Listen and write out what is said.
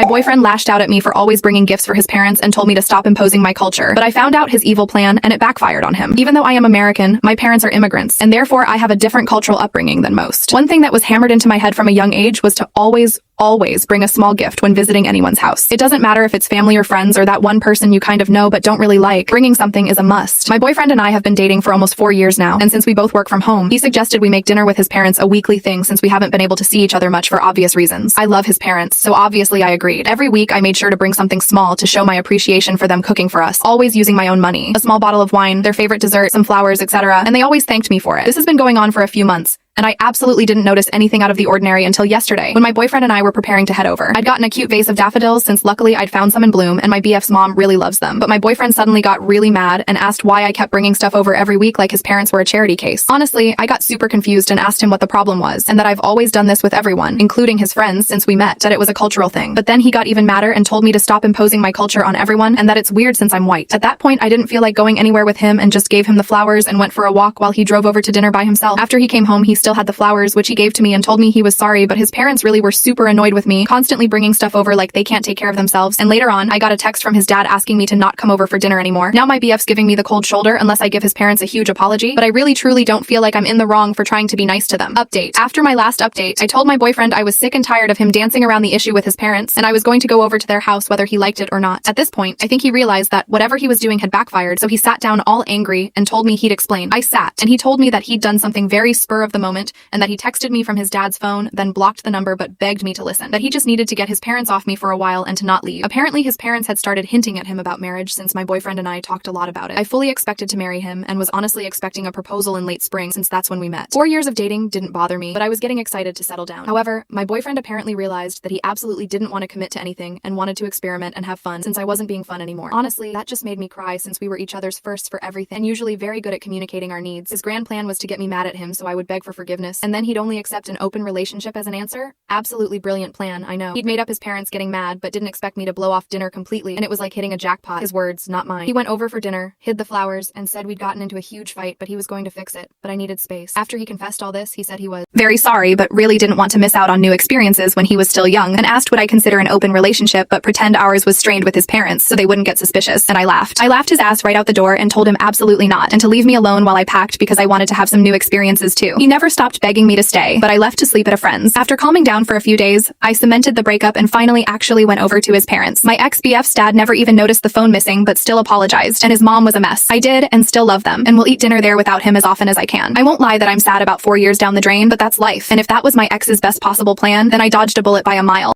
My boyfriend lashed out at me for always bringing gifts for his parents and told me to stop imposing my culture. But I found out his evil plan and it backfired on him. Even though I am American, my parents are immigrants, and therefore I have a different cultural upbringing than most. One thing that was hammered into my head from a young age was to always bring a small gift when visiting anyone's house. It doesn't matter if it's family or friends or that one person you kind of know but don't really like. Bringing something is a must. My boyfriend and I have been dating for almost 4 years now, and since we both work from home, he suggested we make dinner with his parents a weekly thing since we haven't been able to see each other much for obvious reasons. I love his parents, so obviously I agreed. Every week I made sure to bring something small to show my appreciation for them cooking for us, always using my own money. A small bottle of wine, their favorite dessert, some flowers, etc., and they always thanked me for it. This has been going on for a few months, and I absolutely didn't notice anything out of the ordinary until yesterday, when my boyfriend and I were preparing to head over. I'd gotten a cute vase of daffodils since luckily I'd found some in bloom, and my BF's mom really loves them. But my boyfriend suddenly got really mad and asked why I kept bringing stuff over every week like his parents were a charity case. Honestly, I got super confused and asked him what the problem was, and that I've always done this with everyone, including his friends, since we met, that it was a cultural thing. But then he got even madder and told me to stop imposing my culture on everyone, and that it's weird since I'm white. At that point, I didn't feel like going anywhere with him and just gave him the flowers and went for a walk while he drove over to dinner by himself. After he came home, he still had the flowers, which he gave to me and told me he was sorry, but his parents really were super annoyed with me, constantly bringing stuff over like they can't take care of themselves. And later on, I got a text from his dad asking me to not come over for dinner anymore. Now my BF's giving me the cold shoulder unless I give his parents a huge apology, but I really truly don't feel like I'm in the wrong for trying to be nice to them. Update. After my last update, I told my boyfriend I was sick and tired of him dancing around the issue with his parents, and I was going to go over to their house whether he liked it or not. At this point, I think he realized that whatever he was doing had backfired, so he sat down all angry and told me he'd explain. I sat, and he told me that he'd done something very spur of the moment, and that he texted me from his dad's phone, then blocked the number but begged me to listen. That he just needed to get his parents off me for a while and to not leave. Apparently his parents had started hinting at him about marriage since my boyfriend and I talked a lot about it. I fully expected to marry him and was honestly expecting a proposal in late spring since that's when we met. 4 years of dating didn't bother me, but I was getting excited to settle down. However, my boyfriend apparently realized that he absolutely didn't want to commit to anything and wanted to experiment and have fun since I wasn't being fun anymore. Honestly, that just made me cry since we were each other's firsts for everything and usually very good at communicating our needs. His grand plan was to get me mad at him so I would beg for forgiveness, and then he'd only accept an open relationship as an answer. Absolutely brilliant plan, I know. He'd made up his parents getting mad but didn't expect me to blow off dinner completely, and it was like hitting a jackpot. His words, not mine. He went over for dinner, hid the flowers, and said we'd gotten into a huge fight but he was going to fix it, but I needed space. After he confessed all this, he said he was very sorry but really didn't want to miss out on new experiences when he was still young, and asked would I consider an open relationship but pretend ours was strained with his parents so they wouldn't get suspicious, and I laughed. I laughed his ass right out the door and told him absolutely not, and to leave me alone while I packed because I wanted to have some new experiences too. He never stopped begging me to stay, but I left to sleep at a friend's. After calming down for a few days, I cemented the breakup and finally actually went over to his parents. My ex-BF's dad never even noticed the phone missing but still apologized, and his mom was a mess. I did and still love them, and will eat dinner there without him as often as I can. I won't lie that I'm sad about 4 years down the drain, but that's life, and if that was my ex's best possible plan, then I dodged a bullet by a mile.